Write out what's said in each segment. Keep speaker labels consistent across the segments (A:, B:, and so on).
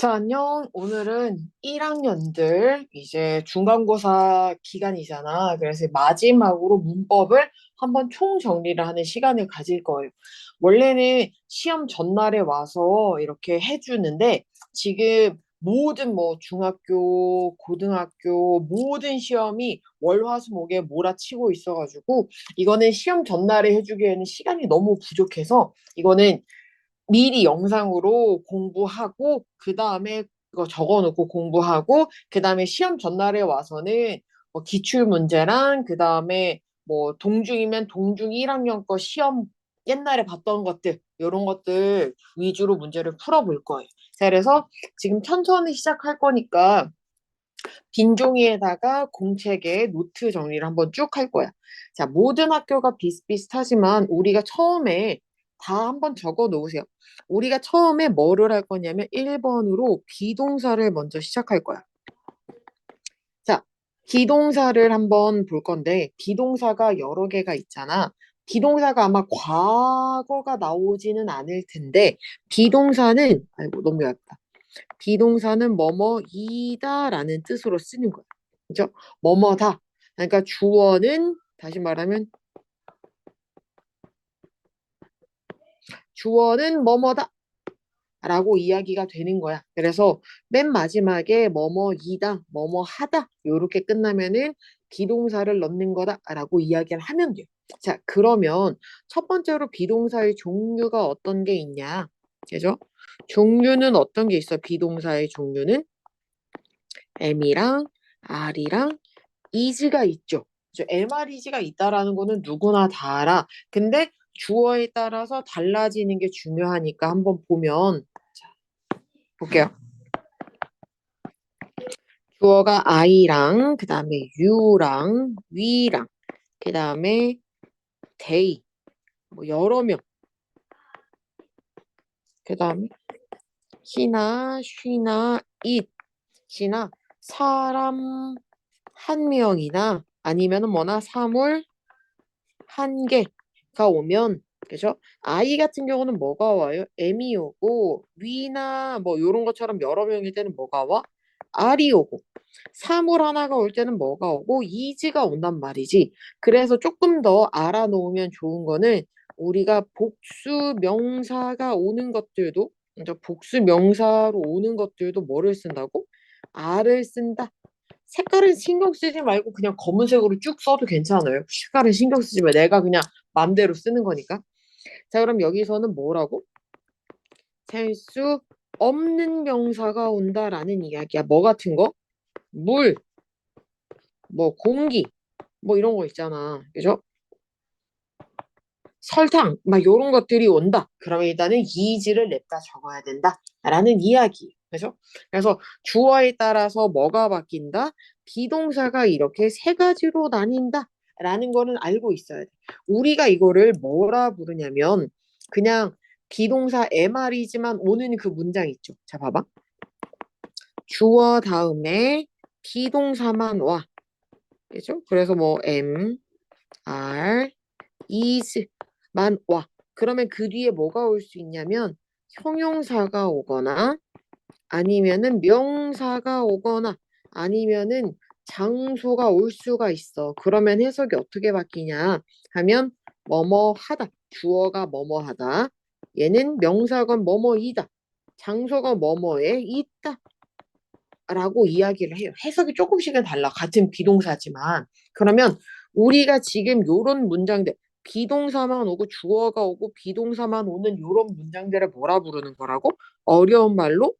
A: 자, 안녕. 오늘은 1학년들 이제 중간고사 기간이잖아. 그래서 마지막으로 문법을 한번 총정리를 하는 시간을 가질 거예요. 원래는 시험 전날에 와서 이렇게 해주는데 지금 모든 뭐 중학교, 고등학교 모든 시험이 월화수목에 몰아치고 있어가지고 이거는 시험 전날에 해주기에는 시간이 너무 부족해서 이거는 미리 영상으로 공부하고 그 다음에 그거 적어놓고 공부하고 그 다음에 시험 전날에 와서는 뭐 기출 문제랑 그 다음에 뭐 동중이면 동중 1학년 거 시험 옛날에 봤던 것들 이런 것들 위주로 문제를 풀어볼 거예요. 자, 그래서 지금 천천히 시작할 거니까 빈 종이에다가 공책에 노트 정리를 한번 쭉 할 거야. 자, 모든 학교가 비슷비슷하지만 우리가 처음에 다 한번 적어 놓으세요. 우리가 처음에 뭐를 할 거냐면 1번으로 비동사를 먼저 시작할 거야. 자, 비동사를 한번 볼 건데 비동사가 여러 개가 있잖아. 비동사가 아마 과거가 나오지는 않을 텐데 비동사는 아이고 너무 얇다. 비동사는 뭐뭐이다라는 뜻으로 쓰는 거야. 그죠? 뭐뭐다. 그러니까 주어는 다시 말하면 주어는 뭐뭐다 라고 이야기가 되는 거야. 그래서 맨 마지막에 뭐뭐이다, 뭐뭐하다 요렇게 끝나면은 비동사를 넣는 거다라고 이야기를 하면 돼요. 자, 그러면 첫 번째로 비동사의 종류가 어떤 게 있냐? 그죠? 종류는 어떤 게 있어? 비동사의 종류는 M이랑 R이랑 is가 있죠. MREG가 있다라는 거는 누구나 다 알아. 근데 주어에 따라서 달라지는 게 중요하니까 한번 보면 자, 볼게요. 주어가 I랑 그다음에 you랑 we랑 그다음에 they 뭐 여러 명 그다음에 he나 she나 it이나 사람 한 명이나 아니면은 뭐나 사물 한 개가 오면 그죠? I 같은 경우는 뭐가 와요? M이 오고 위나 뭐 요런 것처럼 여러 명일 때는 뭐가 와? R이 오고 사물 하나가 올 때는 뭐가 오고 is가 온단 말이지. 그래서 조금 더 알아놓으면 좋은 거는 우리가 복수 명사가 오는 것들도 이제 복수 명사로 오는 것들도 뭐를 쓴다고? R을 쓴다. 색깔은 신경 쓰지 말고 그냥 검은색으로 쭉 써도 괜찮아요. 색깔은 신경 쓰지 마. 내가 그냥 맘대로 쓰는 거니까. 자, 그럼 여기서는 뭐라고? 셀 수 없는 명사가 온다라는 이야기야. 뭐 같은 거? 물, 뭐 공기, 뭐 이런 거 있잖아. 그죠? 설탕, 막 이런 것들이 온다. 그러면 일단은 이지를 냈다 적어야 된다라는 이야기. 그죠? 그래서 주어에 따라서 뭐가 바뀐다? 비동사가 이렇게 세 가지로 나뉜다라는 거는 알고 있어야 돼. 우리가 이거를 뭐라 부르냐면 그냥 비동사 MR이지만 오는 그 문장 있죠. 자, 봐봐. 주어 다음에 비동사만 와. 그죠? 그래서 뭐 M, R, is만 와. 그러면 그 뒤에 뭐가 올 수 있냐면 형용사가 오거나 아니면은 명사가 오거나 아니면은 장소가 올 수가 있어. 그러면 해석이 어떻게 바뀌냐 하면 뭐뭐 하다. 주어가 뭐뭐 하다. 얘는 명사가 뭐뭐이다. 장소가 뭐뭐에 있다. 라고 이야기를 해요. 해석이 조금씩은 달라. 같은 비동사지만. 그러면 우리가 지금 요런 문장들, 비동사만 오고 주어가 오고 비동사만 오는 요런 문장들을 뭐라 부르는 거라고? 어려운 말로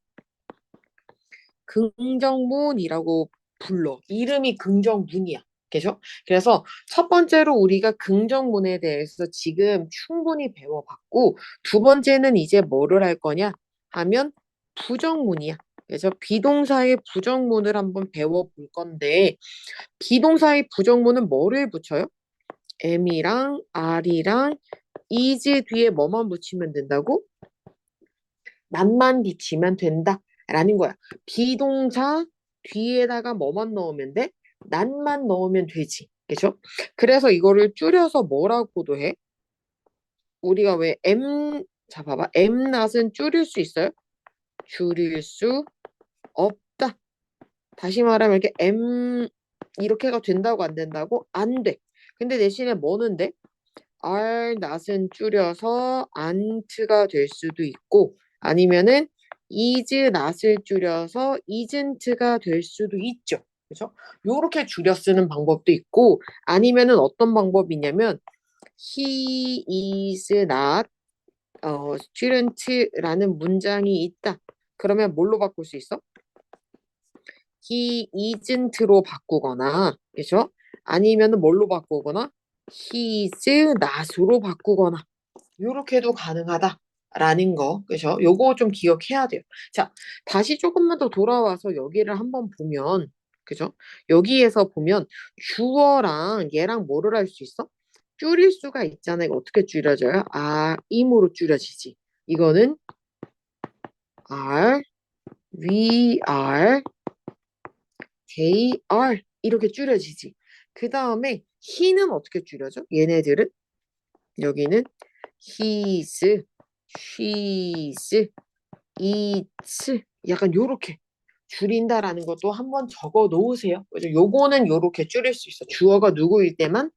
A: 긍정문이라고 불러. 이름이 긍정문이야. 그죠? 그래서 첫 번째로 우리가 긍정문에 대해서 지금 충분히 배워봤고, 두 번째는 이제 뭐를 할 거냐 하면 부정문이야. 그래서 비동사의 부정문을 한번 배워볼 건데, 비동사의 부정문은 뭐를 붙여요? M이랑 R이랑 is 뒤에 뭐만 붙이면 된다고? 난만 붙이면 된다라는 거야. 비동사 뒤에다가 뭐만 넣으면 돼? 난만 넣으면 되지. 그죠? 그래서 이거를 줄여서 뭐라고도 해? 우리가 왜 M, 자 봐봐. M낫은 줄일 수 있어요? 줄일 수 없다. 다시 말하면 이렇게 이렇게가 된다고 안 된다고? 안 돼. 근데 대신에 뭐는 돼? are not은 줄여서 ant가 될 수도 있고 아니면은 is not을 줄여서 isn't가 될 수도 있죠. 그죠? 요렇게 줄여 쓰는 방법도 있고 아니면은 어떤 방법이냐면 he is not student라는 문장이 있다. 그러면 뭘로 바꿀 수 있어? he isn't로 바꾸거나, 그죠? 아니면은 뭘로 바꾸거나, he is not으로 바꾸거나, 요렇게도 가능하다라는 거, 그죠? 요거 좀 기억해야 돼요. 자, 다시 조금만 더 돌아와서 여기를 한번 보면, 그죠? 여기에서 보면 주어랑 얘랑 뭐를 할 수 있어? 줄일 수가 있잖아요. 이거 어떻게 줄여져요? im으로 줄여지지. 이거는 are, we are, they are 이렇게 줄여지지. 그 다음에 he는 어떻게 줄여져? 얘네들은 여기는 his, she's, it's 약간 요렇게 줄인다라는 것도 한번 적어 놓으세요. 그죠? 요거는 요렇게 줄일 수 있어. 주어가 누구일 때만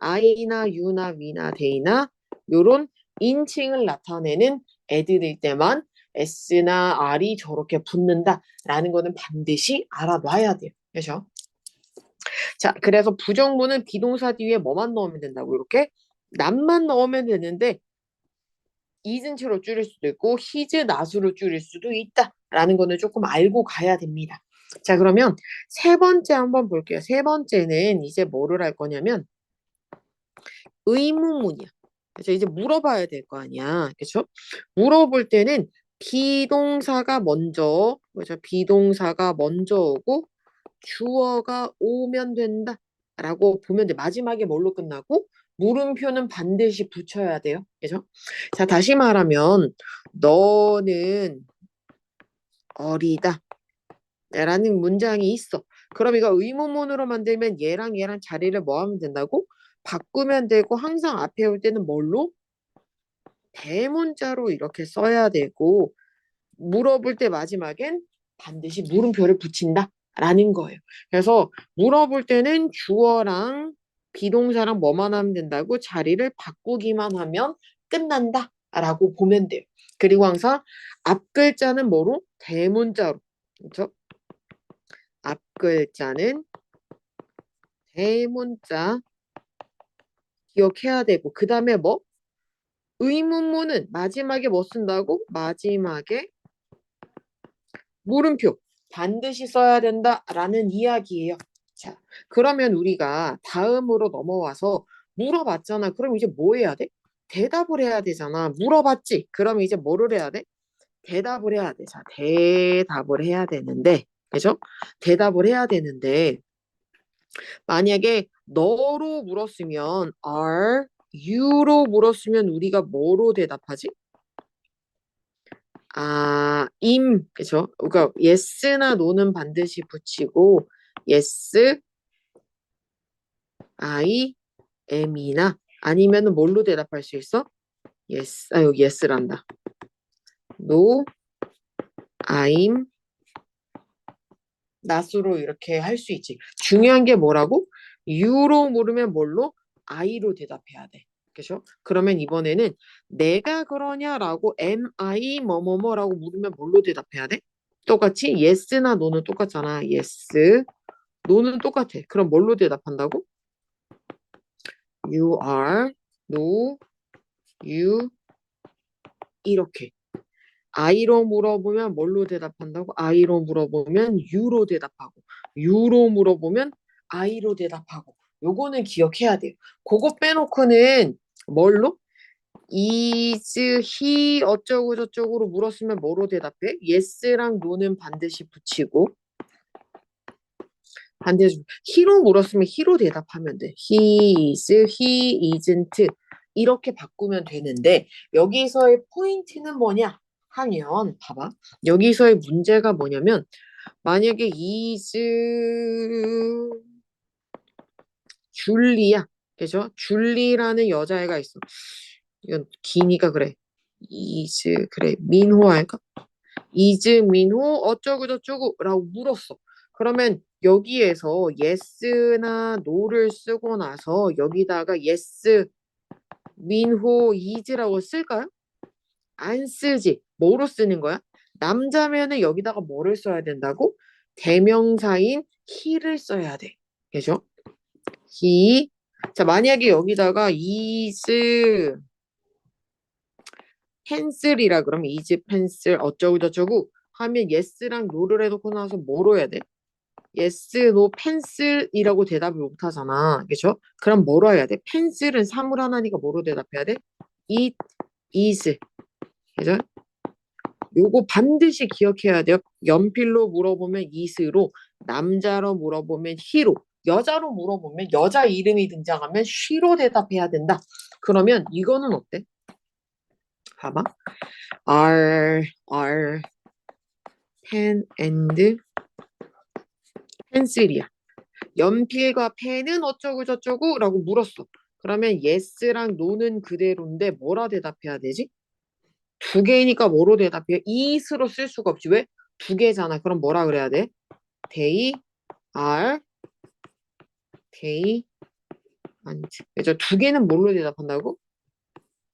A: I나 U나 V나 They나 요런 인칭을 나타내는 애들일 때만 S나 R이 저렇게 붙는다라는 거는 반드시 알아놔야 돼요. 그죠? 자, 그래서 부정문은 비동사 뒤에 뭐만 넣으면 된다고 이렇게 남만 넣으면 되는데 isn't로 줄일 수도 있고 his, not으로 줄일 수도 있다라는 거는 조금 알고 가야 됩니다. 자, 그러면 세 번째 한번 볼게요. 세 번째는 이제 뭐를 할 거냐면 의문문이야. 그래서 이제 물어봐야 될 거 아니야. 그렇죠? 물어볼 때는 비동사가 먼저, 그렇죠? 비동사가 먼저 오고 주어가 오면 된다라고 보면 돼. 마지막에 뭘로 끝나고 물음표는 반드시 붙여야 돼요. 그죠? 자, 다시 말하면 너는 어리다 라는 문장이 있어. 그럼 이거 의문문으로 만들면 얘랑 자리를 뭐 하면 된다고? 바꾸면 되고 항상 앞에 올 때는 뭘로? 대문자로 이렇게 써야 되고 물어볼 때 마지막엔 반드시 물음표를 붙인다 라는 거예요. 그래서 물어볼 때는 주어랑 비동사랑 뭐만 하면 된다고 자리를 바꾸기만 하면 끝난다 라고 보면 돼요. 그리고 항상 앞 글자는 뭐로? 대문자로. 그렇죠? 앞 글자는 대문자 기억해야 되고 그 다음에 뭐? 의문문은 마지막에 뭐 쓴다고? 마지막에 물음표 반드시 써야 된다라는 이야기예요. 자, 그러면 우리가 다음으로 넘어와서 물어봤잖아. 그럼 이제 뭐 해야 돼? 대답을 해야 되잖아. 물어봤지? 그럼 이제 뭐를 해야 돼? 대답을 해야 돼. 자, 대답을 해야 되는데, 그죠? 대답을 해야 되는데, 만약에 너로 물었으면 are you로 물었으면 우리가 뭐로 대답하지? 그죠? 그러니까 yes나 no는 반드시 붙이고 yes, I, am이나 아니면은 뭘로 대답할 수 있어? yes, 여기 yes란다. no, I'm, not으로 이렇게 할 수 있지. 중요한 게 뭐라고? you로 물으면 뭘로? I로 대답해야 돼. 그죠? 그러면 이번에는 내가 그러냐라고 am I 뭐뭐뭐라고 물으면 뭘로 대답해야 돼? 똑같이 yes나 no는 똑같잖아. yes, no는 똑같아. 그럼 뭘로 대답한다고? You are, no, you 이렇게. I로 물어보면 뭘로 대답한다고? I로 물어보면 U로 대답하고 U로 물어보면 I로 대답하고 요거는 기억해야 돼요. 그거 빼놓고는 뭘로? is, he 어쩌고 저쩌고로 물었으면 뭐로 대답해? yes랑 no는 반드시 붙이고 반대로 he로 물었으면 he로 대답하면 돼. he is, he isn't 이렇게 바꾸면 되는데 여기서의 포인트는 뭐냐 하면 봐봐. 여기서의 문제가 뭐냐면 만약에 is 줄리야. 그죠? 줄리라는 여자애가 있어. 이건 기니까 그래. is 그래. 민호 할까? 이즈민호 어쩌고저쩌고 라고 물었어. 그러면 여기에서 yes나 no를 쓰고 나서 여기다가 yes, 민호, is라고 쓸까요? 안 쓰지. 뭐로 쓰는 거야? 남자면은 여기다가 뭐를 써야 된다고? 대명사인 he를 써야 돼. 그죠? he. 자, 만약에 여기다가 is pencil이라 그러면 is pencil 어쩌고저쩌고 하면 yes랑 no를 해놓고 나서 뭐로 해야 돼? yes, no, pencil이라고 대답을 못 하잖아. 그죠? 그럼 뭐로 해야 돼? pencil은 사물 하나니까 뭐로 대답해야 돼? it is. 그죠? 요거 반드시 기억해야 돼요. 연필로 물어보면 is로, 남자로 물어보면 he로, 여자로 물어보면 여자 이름이 등장하면 she로 대답해야 된다. 그러면 이거는 어때? 봐봐. are pen and pencil이야. 연필과 펜은 어쩌고 저쩌고 라고 물었어. 그러면 yes랑 no는 그대로인데 뭐라 대답해야 되지? 두 개니까 뭐로 대답해? is로 쓸 수가 없지. 왜? 두 개잖아. 그럼 뭐라 그래야 돼? They are, they aren't. 그래서 두 개는 뭘로 대답한다고?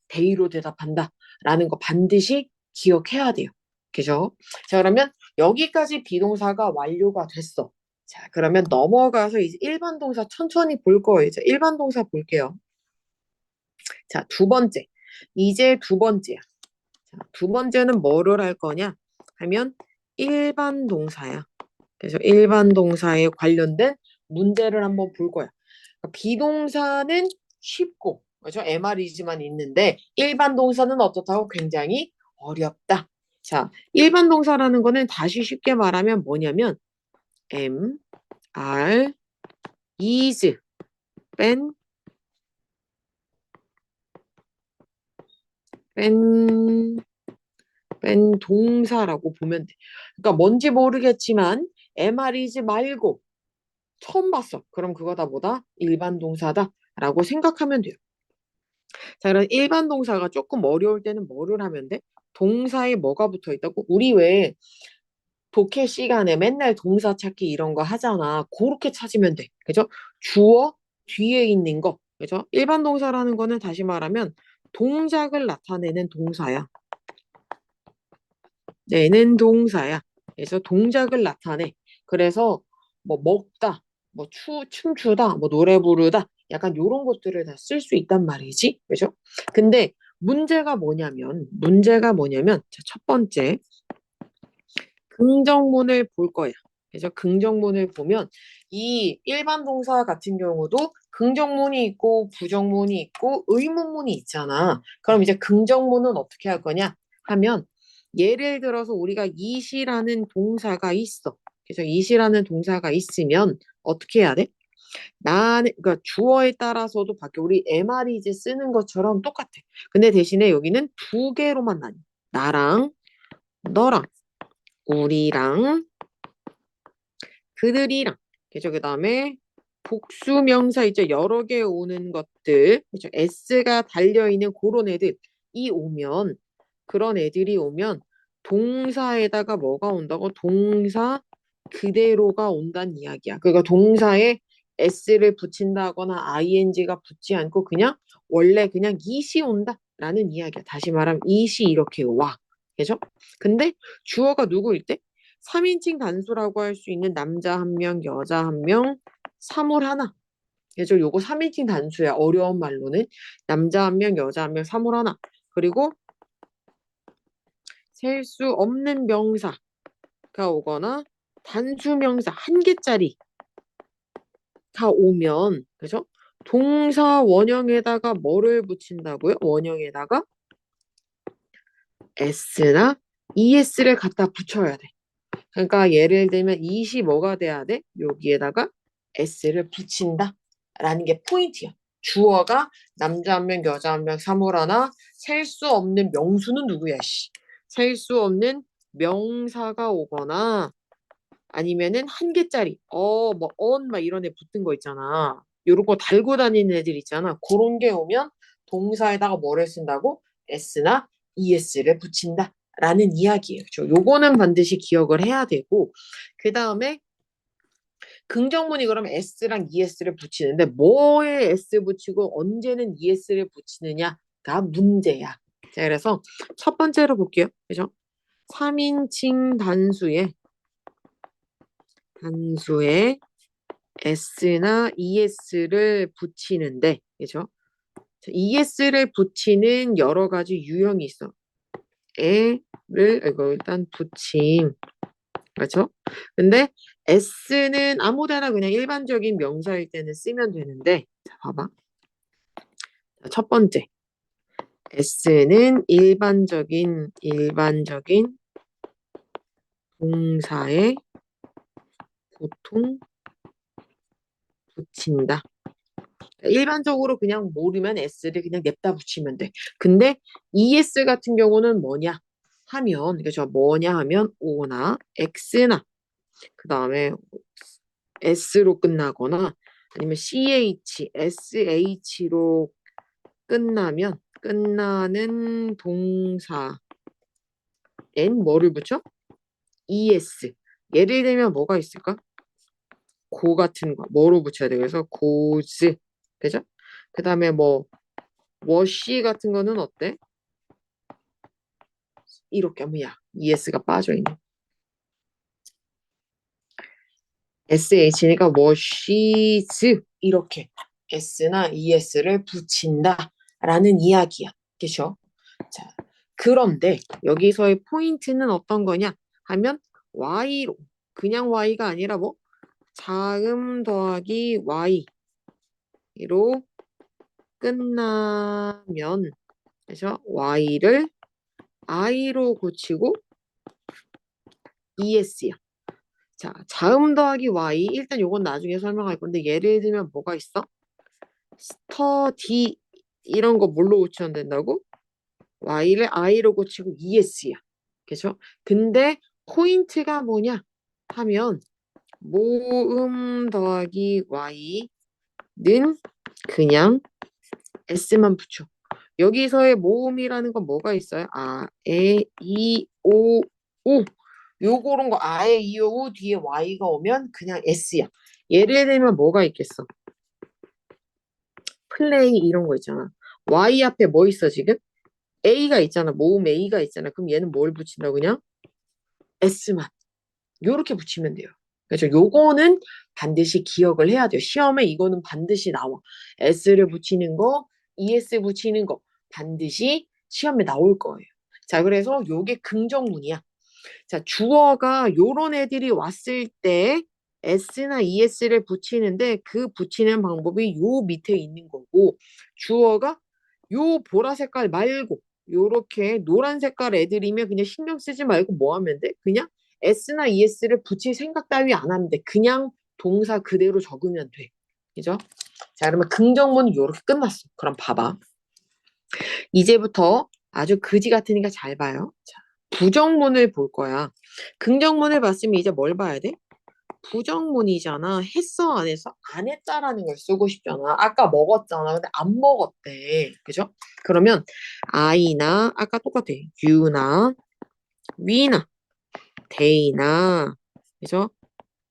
A: they로 대답한다. 라는 거 반드시 기억해야 돼요. 그죠? 자, 그러면 여기까지 비동사가 완료가 됐어. 자, 그러면 넘어가서 이제 일반 동사 천천히 볼 거예요. 이제 일반 동사 볼게요. 자, 두 번째. 이제 두 번째야. 자, 두 번째는 뭐를 할 거냐? 하면 일반 동사야. 그래서 일반 동사에 관련된 문제를 한번 볼 거야. 그러니까 비동사는 쉽고, 그렇죠? MR이지만 있는데 일반 동사는 어떻다고 굉장히 어렵다. 자, 일반 동사라는 거는 다시 쉽게 말하면 뭐냐면 am, are, is, been, been, been 동사라고 보면 돼. 그러니까 뭔지 모르겠지만 MR이지 말고 처음 봤어. 그럼 그거 다 뭐다? 일반 동사다라고 생각하면 돼요. 자, 그럼 일반 동사가 조금 어려울 때는 뭐를 하면 돼? 동사에 뭐가 붙어 있다고? 우리 왜 독해 시간에 맨날 동사 찾기 이런 거 하잖아. 그렇게 찾으면 돼. 그죠? 주어 뒤에 있는 거. 그죠? 일반 동사라는 거는 다시 말하면 동작을 나타내는 동사야. 내는 동사야. 그래서 동작을 나타내. 그래서 뭐 먹다, 뭐 춤추다, 뭐 노래 부르다, 약간 요런 것들을 다 쓸 수 있단 말이지. 그죠? 근데 문제가 뭐냐면, 자, 첫 번째, 긍정문을 볼 거야. 그래서 긍정문을 보면 이 일반 동사 같은 경우도 긍정문이 있고 부정문이 있고 의문문이 있잖아. 그럼 이제 긍정문은 어떻게 할 거냐 하면 예를 들어서 우리가 이시라는 동사가 있어. 그래서 이시라는 동사가 있으면 어떻게 해야 돼? 나는 그러니까 주어에 따라서도 바뀌어. 우리 MR이지 쓰는 것처럼 똑같아. 근데 대신에 여기는 두 개로만 나뉘어. 나랑 너랑 우리랑 그들이랑 그죠? 그다음에 복수명사 이제 여러 개 오는 것들 그죠? s가 달려 있는 그런 애들 이 오면 그런 애들이 오면 동사에다가 뭐가 온다고? 동사 그대로가 온다는 이야기야. 그러니까 동사에 s를 붙인다거나 ing가 붙지 않고 그냥 원래 그냥 it이 온다라는 이야기야. 다시 말하면 it이 이렇게 와. 그죠? 근데 주어가 누구일 때? 3인칭 단수라고 할 수 있는 남자 한 명, 여자 한 명, 사물 하나. 그래서 요거 3인칭 단수야. 어려운 말로는 남자 한 명, 여자 한 명, 사물 하나. 그리고 셀 수 없는 명사가 오거나 단수 명사 한 개짜리가 오면 그죠? 동사 원형에다가 뭐를 붙인다고요? 원형에다가 s나 es를 갖다 붙여야 돼. 그러니까 예를 들면 it이 뭐가 돼야 돼? 여기에다가 s를 붙인다 라는 게 포인트야. 주어가 남자 한 명, 여자 한 명, 사물 하나, 셀 수 없는 명수는 누구야, 씨. 셀 수 없는 명사가 오거나 아니면은 한 개짜리, 뭐, 막 이런 애 붙은 거 있잖아. 요런 거 달고 다니는 애들 있잖아. 그런 게 오면 동사에다가 뭐를 쓴다고? s나 es를 붙인다 라는 이야기예요. 그렇죠? 요거는 반드시 기억을 해야 되고, 그 다음에 긍정문이 그러면 s랑 es를 붙이는데 뭐에 s 붙이고 언제는 es를 붙이느냐가 문제야. 자, 그래서 첫 번째로 볼게요. 그죠? 3인칭 단수에 s나 es를 붙이는데, 그죠? es를 붙이는 여러 가지 유형이 있어. 이거 일단 붙임. 그렇죠? 근데 s는 아무데나 그냥 일반적인 명사일 때는 쓰면 되는데, 자, 봐봐. 첫 번째, s는 일반적인 동사에 보통 붙인다. 일반적으로 그냥 모르면 s를 그냥 냅다 붙이면 돼. 근데 es 같은 경우는 뭐냐 하면, 그죠? 뭐냐 하면 o나 x나 그 다음에 s로 끝나거나 아니면 sh로 끝나는 동사엔 뭐를 붙여? es. 예를 들면 뭐가 있을까? 고 같은 거 뭐로 붙여야 돼? 그래서 고즈. 그죠? 그 다음에 뭐 워시 같은 거는 어때? 이렇게 뭐야? es가 빠져있는 sh니까 워시즈 이렇게 s나 es를 붙인다라는 이야기야. 그죠? 자, 그런데 여기서의 포인트는 어떤 거냐 하면 y로 그냥 y가 아니라 뭐 자음 더하기 y로 끝나면 그래서 y를 i로 고치고 es야. 자, 자음 더하기 y 일단 요건 나중에 설명할 건데 예를 들면 뭐가 있어? 스터디 이런 거 뭘로 고치면 된다고? y를 i로 고치고 es야. 그죠? 근데 포인트가 뭐냐 하면 모음 더하기 y는 그냥 s만 붙여. 여기서의 모음이라는 건 뭐가 있어요? 아, 에, 이, 오, 우. 요거런 거 아에, 이, 오, 우 뒤에 y가 오면 그냥 s야. 예를 들면 뭐가 있겠어? 플레이 이런 거 있잖아. y 앞에 뭐 있어 지금? a가 있잖아. 모음 a가 있잖아. 그럼 얘는 뭘 붙인다고 그냥? s만. 요렇게 붙이면 돼요. 그래서 요거는 반드시 기억을 해야 돼요. 시험에 이거는 반드시 나와. s를 붙이는 거, es 붙이는 거 반드시 시험에 나올 거예요. 자, 그래서 요게 긍정문이야. 자, 주어가 요런 애들이 왔을 때 s나 es를 붙이는데 그 붙이는 방법이 요 밑에 있는 거고 주어가 요 보라 색깔 말고 요렇게 노란 색깔 애들이면 그냥 신경 쓰지 말고 뭐 하면 돼? 그냥 s나 es를 붙일 생각 따위 안 하면 돼. 그냥 동사 그대로 적으면 돼. 그죠? 자, 그러면 긍정문은 요렇게 끝났어. 그럼 봐봐. 이제부터 아주 그지 같으니까 잘 봐요. 자, 부정문을 볼 거야. 긍정문을 봤으면 이제 뭘 봐야 돼? 부정문이잖아. 했어, 안 했어? 안 했다라는 걸 쓰고 싶잖아. 아까 먹었잖아. 근데 안 먹었대. 그죠? 그러면 I나 아까 똑같아. U나 we나 they나 그죠?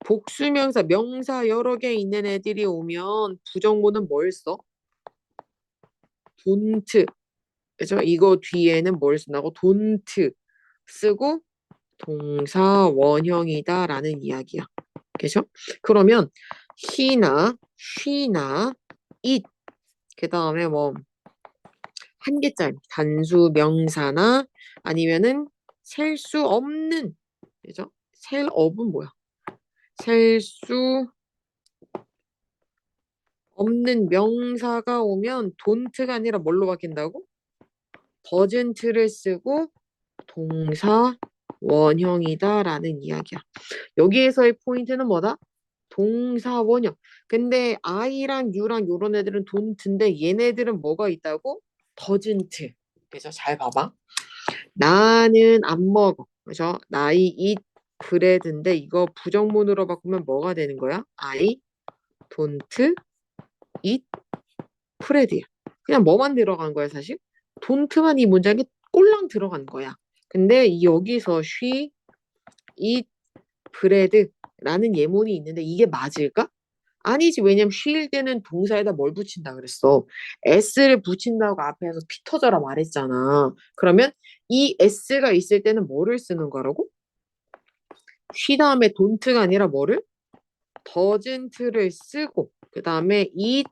A: 복수명사, 명사 여러 개 있는 애들이 오면 부정문은 뭘 써? don't. 그죠? 이거 뒤에는 뭘 쓴다고? don't 쓰고 동사 원형이다라는 이야기야. 그죠? 그러면 he나 she나 it 그 다음에 뭐 한 개짜리 단수 명사나 아니면은 셀 수 없는 그죠? 셀 업은 뭐야? 셀 수 없는 명사가 오면 don't가 아니라 뭘로 바뀐다고? doesn't를 쓰고 동사 원형이다라는 이야기야. 여기에서의 포인트는 뭐다? 동사 원형. 근데 I랑 U랑 요런 애들은 don't인데 얘네들은 뭐가 있다고? doesn't. 그래서 잘 봐봐. 나는 안 먹어. 그래서 I eat bread인데 이거 부정문으로 바꾸면 뭐가 되는 거야? I don't eat bread야. 그냥 뭐만 들어간 거야 사실? don't만 이 문장에 꼴랑 들어간 거야. 근데 여기서 she, eat, bread라는 예문이 있는데 이게 맞을까? 아니지. 왜냐면 she일 때는 동사에다 뭘 붙인다 그랬어? s를 붙인다고 앞에서 피 터져라 말했잖아. 그러면 이 s가 있을 때는 뭐를 쓰는 거라고? she 다음에 don't가 아니라 뭐를? doesn't를 쓰고 그 다음에 eat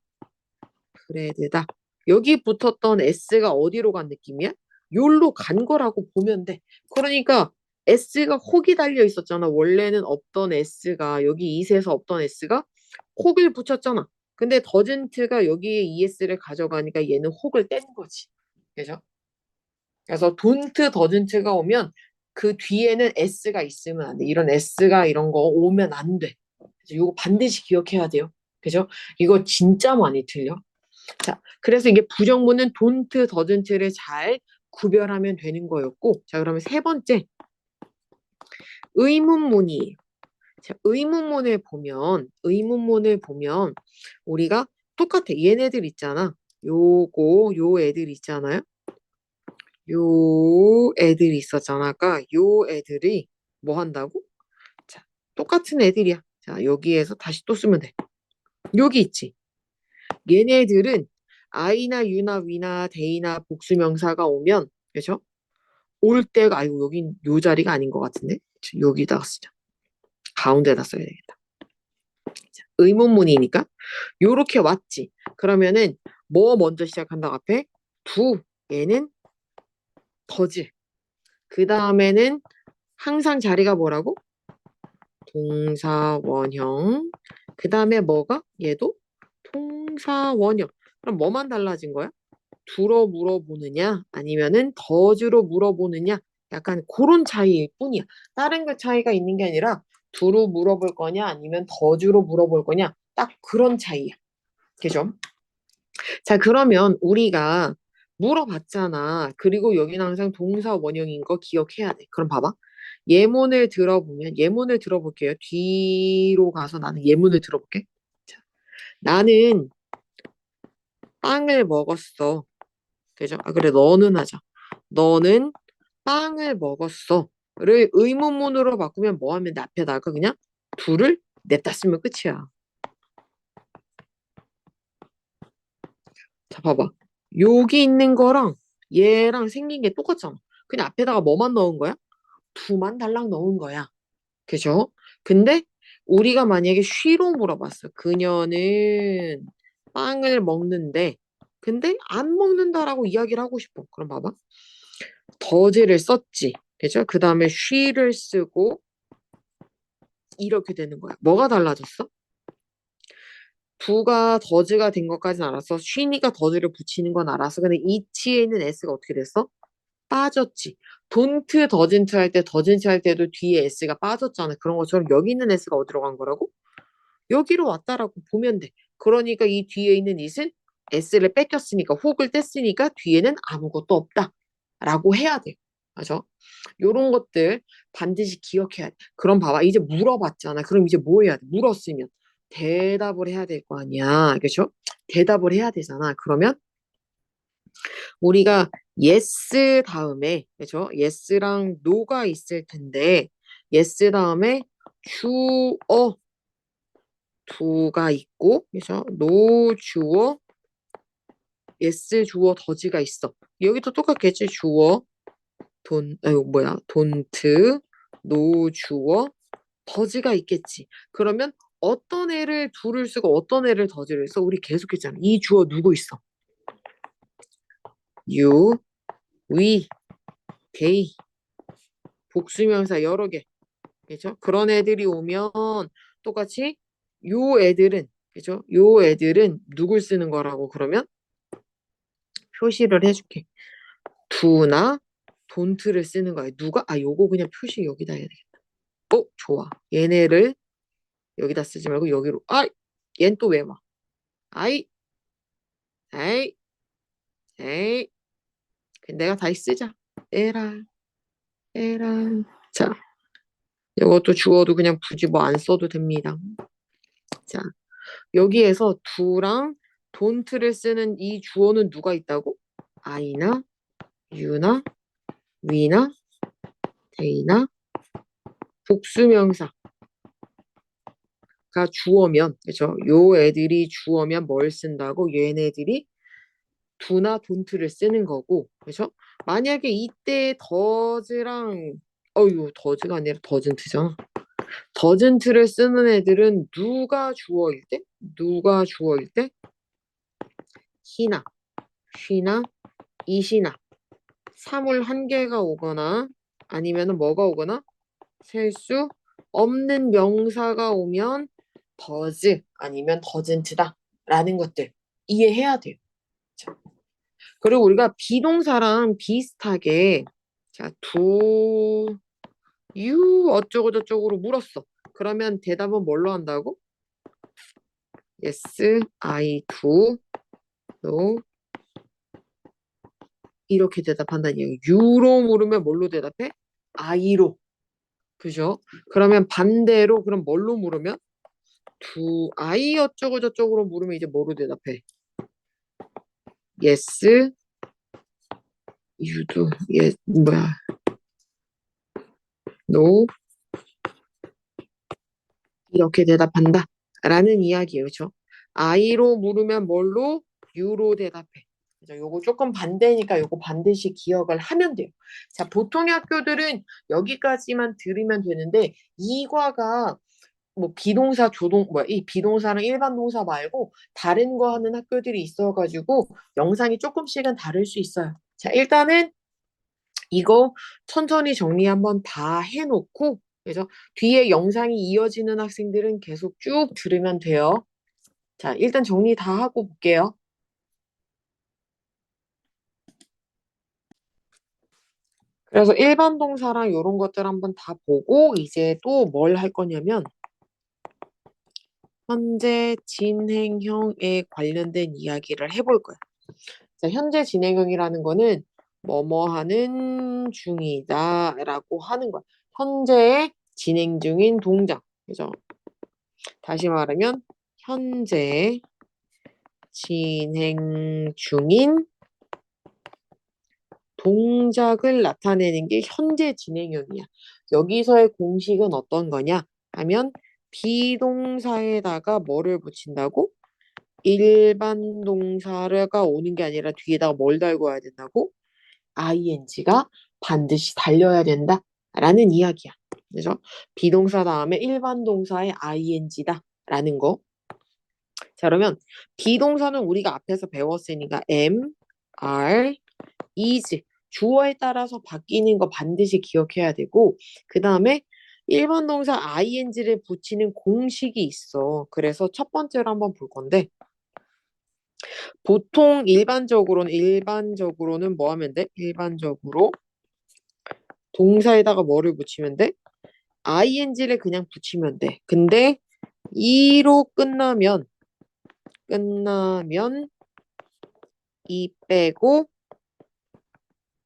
A: bread다. 여기 붙었던 s가 어디로 간 느낌이야? 요로 간 거라고 보면 돼. 그러니까 s가 혹이 달려 있었잖아. 원래는 없던 s가 여기 이세에서 없던 s가 혹을 붙였잖아. 근데 더즌트가 여기에 es를 가져가니까 얘는 혹을 뗀 거지. 그죠? 그래서 돈트 더즌트가 오면 그 뒤에는 s가 있으면 안 돼. 이런 s가 이런 거 오면 안 돼. 그래서 이거 반드시 기억해야 돼요. 그죠? 이거 진짜 많이 틀려. 자, 그래서 이게 부정문은 돈트 더즌트를 잘 구별하면 되는 거였고, 자, 그러면 세 번째 의문문이에요. 자, 의문문을 보면 우리가 똑같아. 얘네들 있잖아. 요 애들 있잖아요. 요 애들이 있었잖아. 아까 요 애들이 뭐 한다고? 자, 똑같은 애들이야. 자, 여기에서 다시 또 쓰면 돼. 여기 있지. 얘네들은 I나 U나 We나 They나 복수명사가 오면, 그죠? 올 때가, 아이고, 여긴 요 자리가 아닌 것 같은데? 여기다가 쓰자. 가운데다 써야 되겠다. 의문문이니까 요렇게 왔지. 그러면은 뭐 먼저 시작한다 앞에? 두 얘는 더즈. 그 다음에는 항상 자리가 뭐라고? 동사 원형. 그 다음에 뭐가? 얘도 동사 원형. 그럼 뭐만 달라진 거야? 두로 물어보느냐 아니면은 더즈로 물어보느냐 약간 그런 차이일 뿐이야. 다른 그 차이가 있는 게 아니라 두로 물어볼 거냐 아니면 더즈로 물어볼 거냐 딱 그런 차이야. 그죠? 자, 그러면 우리가 물어봤잖아. 그리고 여기는 항상 동사 원형인 거 기억해야 돼. 그럼 봐봐. 예문을 들어볼게요. 뒤로 가서 나는 예문을 들어볼게. 자, 나는 빵을 먹었어. 그죠? 아, 그래, 너는 하자. 너는 빵을 먹었어.를 의문문으로 바꾸면 뭐 하면 돼? 앞에다가 그냥 둘을 냅다 쓰면 끝이야. 자, 봐봐. 여기 있는 거랑 얘랑 생긴 게 똑같잖아. 그냥 앞에다가 뭐만 넣은 거야? 두만 달랑 넣은 거야. 그죠? 근데 우리가 만약에 쉬로 물어봤어. 그녀는 빵을 먹는데, 근데 안 먹는다라고 이야기를 하고 싶어. 그럼 봐봐. 더즈를 썼지. 그죠? 그 다음에 쉬를 쓰고 이렇게 되는 거야. 뭐가 달라졌어? 두가 더즈가 된 것까지는 알았어. 쉬니까 더즈를 붙이는 건 알았어. 근데 이치에 있는 s가 어떻게 됐어? 빠졌지. 돈트 더즌트 할 때 더즌트 할 때도 뒤에 s가 빠졌잖아. 그런 것처럼 여기 있는 s가 어디로 간 거라고? 여기로 왔다라고 보면 돼. 그러니까 이 뒤에 있는 it은 s를 뺏겼으니까 혹을 뗐으니까 뒤에는 아무것도 없다. 라고 해야 돼. 맞아? 요런 것들 반드시 기억해야 돼. 그럼 봐봐. 이제 물어봤잖아. 그럼 이제 뭐 해야 돼? 물었으면 대답을 해야 될 거 아니야. 그렇죠? 대답을 해야 되잖아. 그러면 우리가 yes 다음에 그죠? yes랑 no가 있을 텐데 yes 다음에 주어 두가 있고 그죠? no 주어 yes 주어 더지가 있어. 여기도 똑같겠지? 주어 don't no 주어 더지가 있겠지. 그러면 어떤 애를 둘을 쓰고 어떤 애를 더지를 써? 우리 계속 했잖아. 이 주어 누구 있어? you, we, they 복수명사 여러 개. 그죠? 그런 애들이 오면 똑같이 요 애들은 그죠? 요 애들은 누굴 쓰는 거라고 그러면 표시를 해줄게. do나 don't를 쓰는 거야. 누가? 아, 요거 그냥 표시 여기다 해야 되겠다. 좋아. 얘네를 여기다 쓰지 말고 여기로. 아, 얜 또 왜 와? 아이, 아이, 아이. 내가 다시 쓰자. 에라, 에라. 자, 이것도 주어도 그냥 굳이 뭐 안 써도 됩니다. 자, 여기에서 do랑 don't를 쓰는 이 주어는 누가 있다고? I나, you나, we나, 데이나 복수명사가 주어면, 그죠? 요 애들이 주어면 뭘 쓴다고? 얘네들이 do나 don't를 쓰는 거고, 그죠? 만약에 이때 does랑, does가 아니라 doesn't잖아. doesn't를 쓰는 애들은 누가 주어일 때? 누가 주어일 때? he나, she나, it이나 사물 한 개가 오거나 아니면은 뭐가 오거나 셀 수 없는 명사가 오면 does 아니면 doesn't 라는 것들 이해해야 돼요. 자, 그리고 우리가 비동사랑 비슷하게 자, do you 어쩌고 저쩌고로 물었어. 그러면 대답은 뭘로 한다고? Yes, I do. No. 이렇게 대답한다는 얘기. you로 물으면 뭘로 대답해? I로. 그죠? 그러면 반대로 그럼 뭘로 물으면? do I 어쩌고 저쩌고로 물으면 이제 뭐로 대답해? Yes, you do. Yes, 뭐야? No. 이렇게 대답한다. 라는 이야기예요. 그죠? I로 물으면 뭘로? U로 대답해. 그죠? 요거 조금 반대니까 요거 반드시 기억을 하면 돼요. 자, 보통의 학교들은 여기까지만 들으면 되는데 이과가 뭐 비동사 조동 뭐 이 비동사랑 일반 동사 말고 다른 거 하는 학교들이 있어가지고 영상이 조금씩은 다를 수 있어요. 자, 일단은 이거 천천히 정리 한번 다 해놓고 그래서 뒤에 영상이 이어지는 학생들은 계속 쭉 들으면 돼요. 자, 일단 정리 다 하고 볼게요. 그래서 일반 동사랑 이런 것들 한번 다 보고 이제 또 뭘 할 거냐면 현재 진행형에 관련된 이야기를 해볼 거예요. 자, 현재 진행형이라는 거는 뭐뭐 하는 중이다라고 하는 거야. 현재 진행 중인 동작. 그죠? 다시 말하면 현재 진행 중인 동작을 나타내는 게 현재 진행형이야. 여기서의 공식은 어떤 거냐 하면 비동사에다가 뭐를 붙인다고? 일반 동사가 오는 게 아니라 뒤에다가 뭘 달고 와야 된다고? ing가 반드시 달려야 된다 라는 이야기야. 그래서 비동사 다음에 일반 동사의 ing다 라는 거. 자, 그러면 비동사는 우리가 앞에서 배웠으니까 am, are, is 주어에 따라서 바뀌는 거 반드시 기억해야 되고 그 다음에 일반 동사 ing를 붙이는 공식이 있어. 그래서 첫 번째로 한번 볼 건데 보통 일반적으로는 뭐 하면 돼? 일반적으로 동사에다가 뭐를 붙이면 돼? ing를 그냥 붙이면 돼. 근데 이로 끝나면 이 빼고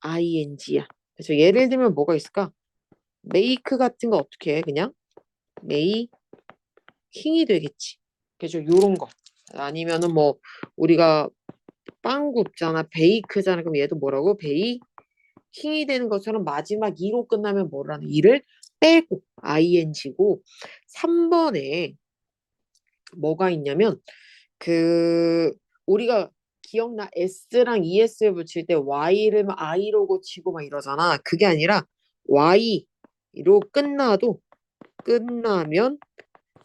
A: ing야. 그래서 예를 들면 뭐가 있을까? make 같은 거 어떻게 해? 그냥 making이 되겠지. 그죠? 요런 거. 아니면은 뭐 우리가 빵 굽잖아. 베이크잖아. 그럼 얘도 뭐라고? 킹이 되는 것처럼 마지막 이로 끝나면 뭐라는 이를 빼고 ing고 3번에 뭐가 있냐면 그 우리가 기억나 s랑 es 붙일 때 y를 i로 고치고 막 이러잖아. 그게 아니라 y로 끝나면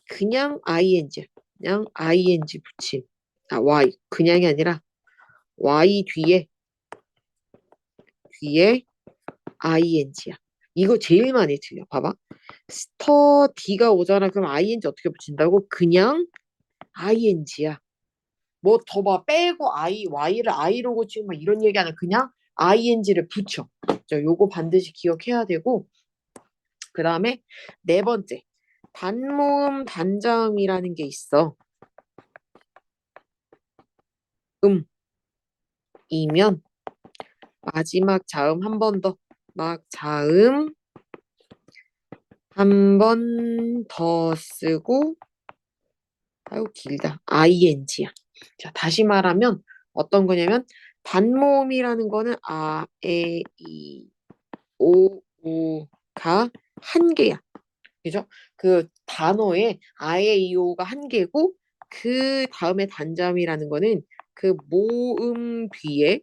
A: 그냥 ing 그냥 ing 붙임. y 그냥이 아니라 y 뒤에 ing야. 이거 제일 많이 틀려. 봐봐. 스터디가 오잖아. 그럼 ing 어떻게 붙인다고? 그냥 ing야. 뭐 더 봐. 빼고 y를 i로 고치고 막 이런 얘기 아니야. 그냥 ing를 붙여. 자, 요거 반드시 기억해야 되고 그 다음에 네 번째. 단모음 단자음이라는 게 있어. 이면 마지막 자음 한 번 더. 막 자음 한 번 더 쓰고 아유 길다. ing야. 자, 다시 말하면 어떤 거냐면 단모음이라는 거는 아, 에, 이, 오, 우가 한 개야. 그죠? 그 단어에 아에이오가 한 개고 그 다음에 단잠이라는 거는 그 모음 뒤에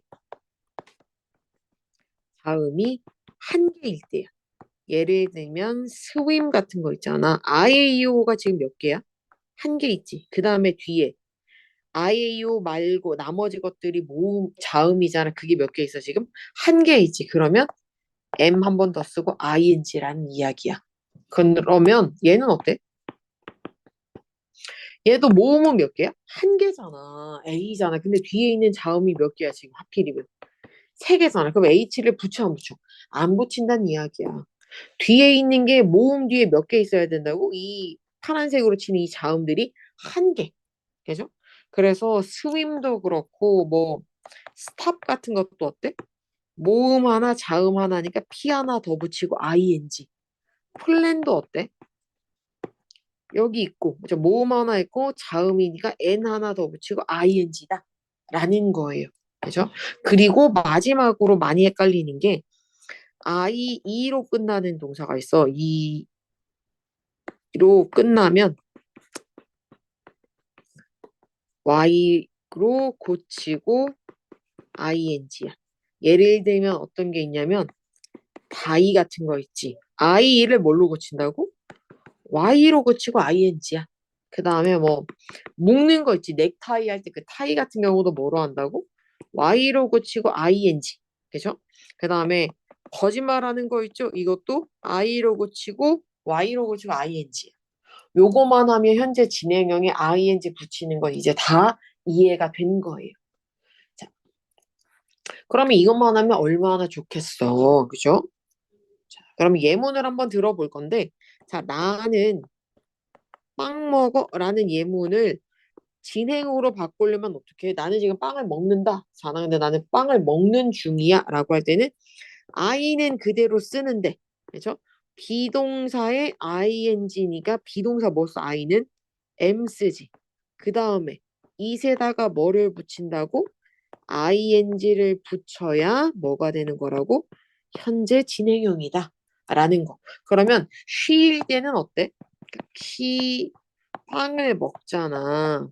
A: 자음이 한 개일 때야. 예를 들면 스윙 같은 거 있잖아. 아에이오가 지금 몇 개야? 한 개 있지. 그 다음에 뒤에 아에이오 말고 나머지 것들이 모음 자음이잖아. 그게 몇 개 있어 지금? 한 개 있지. 그러면 M 한 번 더 쓰고 ing라는 이야기야. 그러면 얘는 어때? 얘도 모음은 몇 개야? 한 개잖아. A잖아. 근데 뒤에 있는 자음이 몇 개야 지금 하필이면? 세 개잖아. 그럼 H를 붙여 안 붙여? 안 붙인다는 이야기야. 뒤에 있는 게 모음 뒤에 몇 개 있어야 된다고? 이 파란색으로 치는 이 자음들이 한 개. 그죠? 그래서 스윙도 그렇고 뭐 스탑 같은 것도 어때? 모음 하나 자음 하나니까 P 하나 더 붙이고 ing. 플랜도 어때? 여기 있고 모음 하나 있고 자음이니까 N 하나 더 붙이고 ing다 라는 거예요. 그죠? 그리고 마지막으로 많이 헷갈리는 게 i로 끝나는 동사가 있어. 이로 끝나면 y로 고치고 ing야. 예를 들면 어떤 게 있냐면 다이 같은 거 있지. i를 뭘로 고친다고? y로 고치고 ing야. 그 다음에 뭐 묶는 거 있지. 넥타이 할 때 그 타이 같은 경우도 뭐로 한다고? y로 고치고 ing. 그죠? 그 다음에 거짓말하는 거 있죠? 이것도 i로 고치고 y로 고치고 ing. 요거만 하면 현재 진행형에 ing 붙이는 건 이제 다 이해가 된 거예요. 자, 그러면 이것만 하면 얼마나 좋겠어. 그죠? 자, 그럼 예문을 한번 들어볼 건데, 자, 나는 빵 먹어 라는 예문을 진행으로 바꾸려면 어떻게 해? 나는 지금 빵을 먹는다. 자, 근데 나는 빵을 먹는 중이야. 라고 할 때는 I는 그대로 쓰는데, 그죠? 비동사의 ing니까 비동사 뭐 써? I는 M 쓰지. 그 다음에 이세다가 뭐를 붙인다고? ing를 붙여야 뭐가 되는 거라고? 현재 진행형이다. 라는 거. 그러면 쉴 때는 어때? 빵을 먹잖아.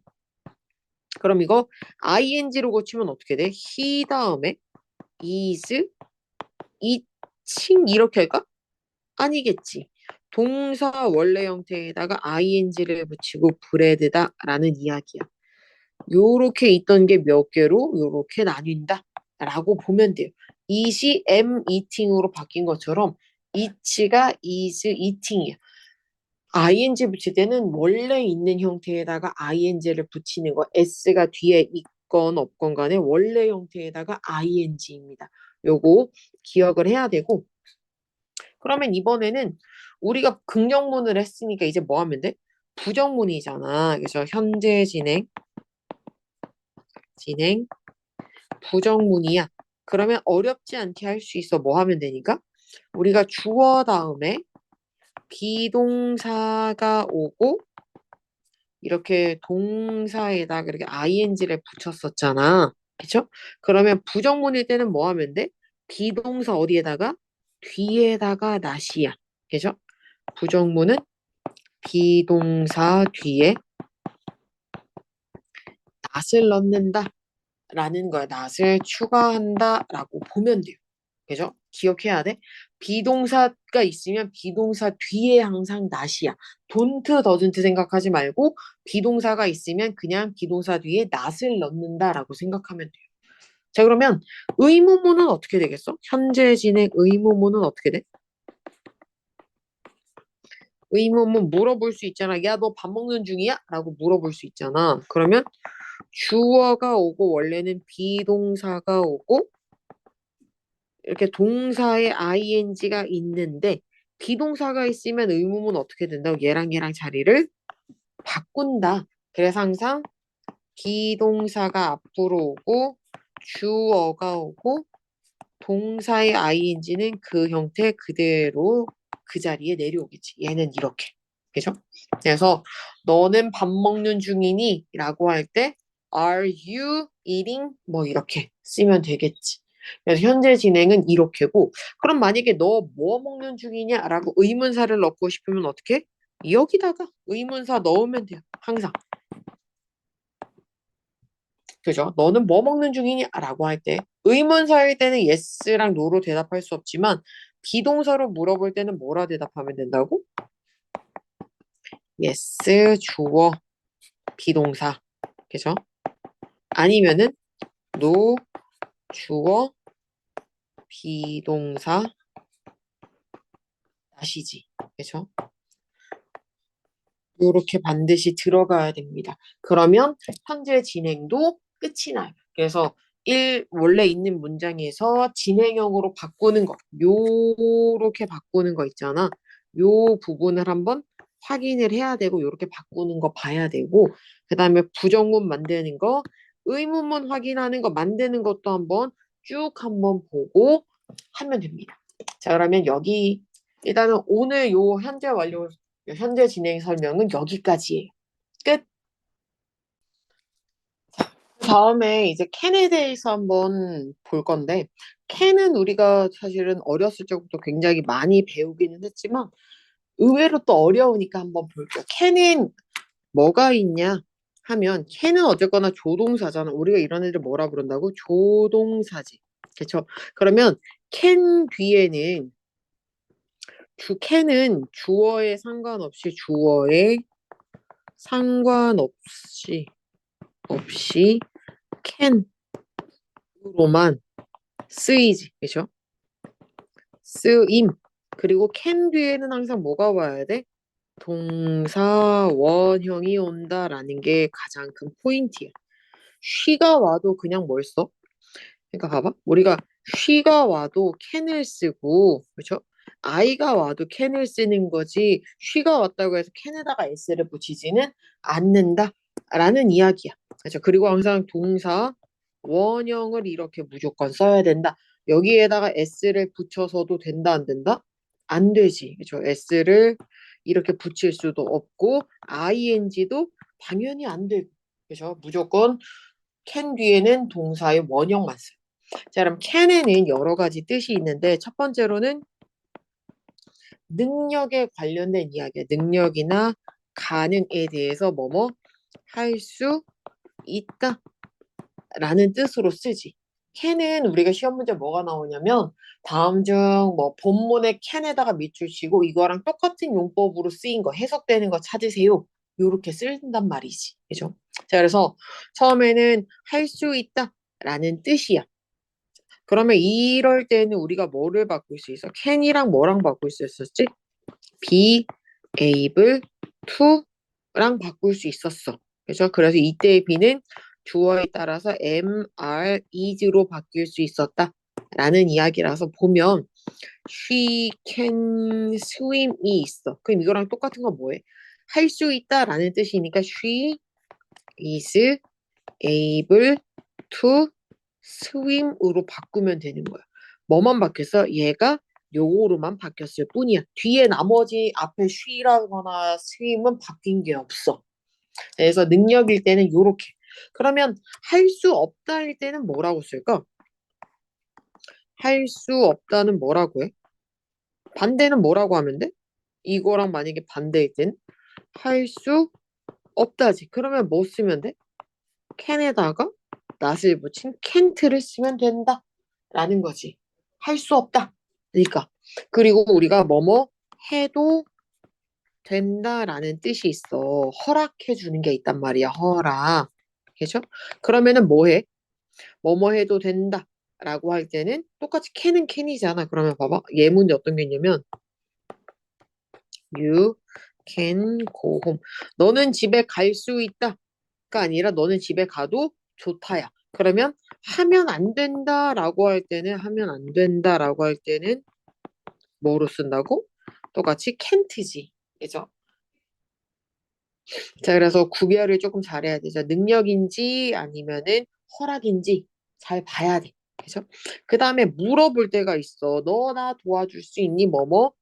A: 그럼 이거 ing로 고치면 어떻게 돼? he 다음에 is, eating 이렇게 할까? 아니겠지. 동사 원래 형태에다가 ing를 붙이고 bread다 라는 이야기야. 요렇게 있던 게 몇 개로 요렇게 나뉜다 라고 보면 돼요. eat이 am eating으로 바뀐 것처럼 eat가 is eating이야. ing 붙일 때는 원래 있는 형태에다가 ing를 붙이는 거 s가 뒤에 있건 없건 간에 원래 형태에다가 ing입니다. 요거 기억을 해야 되고 그러면 이번에는 우리가 긍정문을 했으니까 이제 뭐 하면 돼? 부정문이잖아. 그래서 현재 진행 부정문이야. 그러면 어렵지 않게 할 수 있어. 뭐 하면 되니까? 우리가 주어 다음에 비동사가 오고 이렇게 동사에다 그렇게 ing를 붙였었잖아. 그쵸? 그러면 부정문일 때는 뭐 하면 돼? 비동사 어디에다가? 뒤에다가 not이야. 그죠? 부정문은 비동사 뒤에 not을 넣는다 라는 거야. not을 추가한다 라고 보면 돼요. 그죠? 기억해야 돼. 비동사가 있으면 비동사 뒤에 항상 not이야. don't, doesn't 생각하지 말고 비동사가 있으면 그냥 비동사 뒤에 not을 넣는다라고 생각하면 돼요. 자, 그러면 의문문은 어떻게 되겠어? 현재 진행 의문문은 어떻게 돼? 의문문 물어볼 수 있잖아. 야, 너 밥 먹는 중이야? 라고 물어볼 수 있잖아. 그러면 주어가 오고 원래는 비동사가 오고 이렇게 동사에 ing가 있는데 비동사가 있으면 의문문 어떻게 된다고? 얘랑 자리를 바꾼다. 그래서 항상 비동사가 앞으로 오고 주어가 오고 동사의 ing는 그 형태 그대로 그 자리에 내려오겠지. 얘는 이렇게. 그죠? 그래서 너는 밥 먹는 중이니? 라고 할 때 Are you eating? 뭐 이렇게 쓰면 되겠지. 그래서 현재 진행은 이렇게고, 그럼 만약에 너 뭐 먹는 중이냐라고 의문사를 넣고 싶으면 어떻게? 여기다가 의문사 넣으면 돼요. 항상. 그죠? 너는 뭐 먹는 중이냐라고 할 때 의문사일 때는 yes랑 no로 대답할 수 없지만 비동사로 물어볼 때는 뭐라 대답하면 된다고? yes, 주어, 비동사. 그죠? 아니면은 no, 주어, 비동사, 다시지. 그죠? 요렇게 반드시 들어가야 됩니다. 그러면 현재 진행도 끝이 나요. 그래서 원래 있는 문장에서 진행형으로 바꾸는 거, 요렇게 바꾸는 거 있잖아. 요 부분을 한번 확인을 해야 되고, 요렇게 바꾸는 거 봐야 되고, 그 다음에 부정문 만드는 거, 의문문 확인하는 거 만드는 것도 한번 쭉 한번 보고 하면 됩니다. 자, 그러면 여기 일단은 오늘 요 현재 완료 현재 진행 설명은 여기까지예요. 끝. 다음에 이제 캔에 대해서 한번 볼 건데, 캔은 우리가 사실은 어렸을 적부터 굉장히 많이 배우기는 했지만, 의외로 또 어려우니까 한번 볼게요. 캔은 뭐가 있냐 하면, 캔은 어쨌거나 조동사잖아. 우리가 이런 애들 뭐라 부른다고? 조동사지. 그렇죠? 그러면 캔 뒤에는 캔은 주어에 상관없이 캔으로만 쓰이지. 그죠? 쓰임. 그리고 캔 뒤에는 항상 뭐가 와야 돼? 동사 원형이 온다라는 게 가장 큰 포인트야. 쉬가 와도 그냥 뭘 써? 그러니까 봐봐. 우리가 쉬가 와도 캔을 쓰고, 그렇죠? 아이가 와도 캔을 쓰는 거지. 쉬가 왔다고 해서 캔에다가 s를 붙이지는 않는다라는 이야기야. 그렇죠? 그리고 항상 동사 원형을 이렇게 무조건 써야 된다. 여기에다가 s를 붙여서도 된다, 안 된다? 안 되지. 그렇죠? s를 이렇게 붙일 수도 없고 ing도 당연히 안 되고. 그렇죠? 무조건 캔 뒤에는 동사의 원형만 써요. 자, 그럼 can에는 여러 가지 뜻이 있는데 첫 번째로는 능력에 관련된 이야기야. 능력이나 가능에 대해서 뭐뭐 할 수 있다라는 뜻으로 쓰지. can은 우리가 시험 문제 뭐가 나오냐면 다음 중 뭐 본문의 can에다가 밑줄 치고 이거랑 똑같은 용법으로 쓰인 거 해석되는 거 찾으세요. 요렇게 쓴단 말이지. 그죠? 자, 그래서 처음에는 할 수 있다라는 뜻이야. 그러면 이럴 때는 우리가 뭐를 바꿀 수 있어? can이랑 뭐랑 바꿀 수 있었지? be able to랑 바꿀 수 있었어. 그래서 이때의 be는 주어에 따라서 am, are, is로 바뀔 수 있었다라는 이야기라서 보면 she can swim이 있어. 그럼 이거랑 똑같은 건 뭐해? 할 수 있다라는 뜻이니까 she is able to swim으로 바꾸면 되는 거야. 뭐만 바뀌었어? 얘가 요거로만 바뀌었을 뿐이야. 뒤에 나머지 앞에 she라거나 swim은 바뀐 게 없어. 그래서 능력일 때는 요렇게. 그러면 할 수 없다일 때는 뭐라고 쓸까? 할 수 없다는 뭐라고 해? 반대는 뭐라고 하면 돼? 이거랑 만약에 반대일 땐 할 수 없다지. 그러면 뭐 쓰면 돼? 캔에다가 낫을 붙인 can't를 쓰면 된다. 라는 거지. 할 수 없다. 그러니까. 그리고 우리가 뭐뭐 해도 된다라는 뜻이 있어. 허락해 주는 게 있단 말이야. 허락. 그죠? 그러면은 뭐 해? 뭐뭐 해도 된다. 라고 할 때는 똑같이 can은 can이잖아. 그러면 봐봐. 예문이 어떤 게 있냐면 You can go home. 너는 집에 갈 수 있다. 가 아니라 너는 집에 가도 좋다야. 그러면 하면 안 된다라고 할 때는 뭐로 쓴다고? 똑같이 can't지. 그죠? 자, 그래서 구별을 조금 잘해야 되죠. 능력인지 아니면은 허락인지 잘 봐야 돼. 그죠? 그 다음에 물어볼 때가 있어. 너 나 도와줄 수 있니? 뭐뭐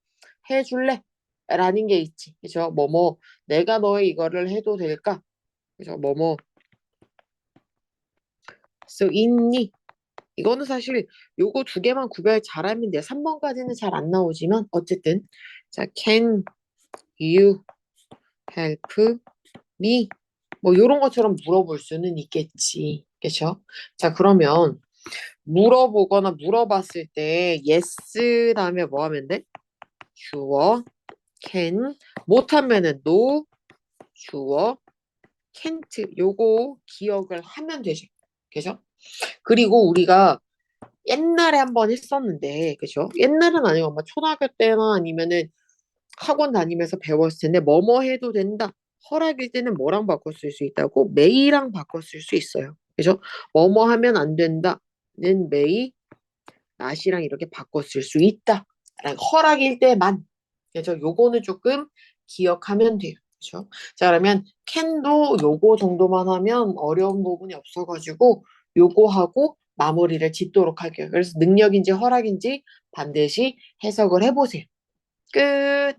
A: 해줄래? 라는 게 있지. 그죠? 뭐뭐 내가 너의 이거를 해도 될까? 그죠? 뭐뭐 수 있니? 이거는 사실 요거 두 개만 구별 잘하면 돼요. 3번까지는 잘 안 나오지만 어쨌든 자, can you help me? 뭐 요런 것처럼 물어볼 수는 있겠지. 그쵸? 자, 그러면 물어보거나 물어봤을 때 yes 다음에 뭐 하면 돼? 주어 can 못하면은 no 주어 can't 요거 기억을 하면 되죠. 그죠? 그리고 우리가 옛날에 한번 했었는데, 그죠? 옛날은 아니고 아마 초등학교 때나 아니면은 학원 다니면서 배웠을 텐데, 뭐뭐 해도 된다. 허락일 때는 뭐랑 바꿔 쓸 수 있다고? 메이랑 바꿔 쓸 수 있어요. 그죠? 뭐뭐 하면 안 된다는 메이, not이랑 이렇게 바꿔 쓸 수 있다. 허락일 때만. 그죠? 요거는 조금 기억하면 돼요. 그죠? 자, 그러면 can도 요거 정도만 하면 어려운 부분이 없어가지고 요거 하고 마무리를 짓도록 할게요. 그래서 능력인지 허락인지 반드시 해석을 해보세요. 끝.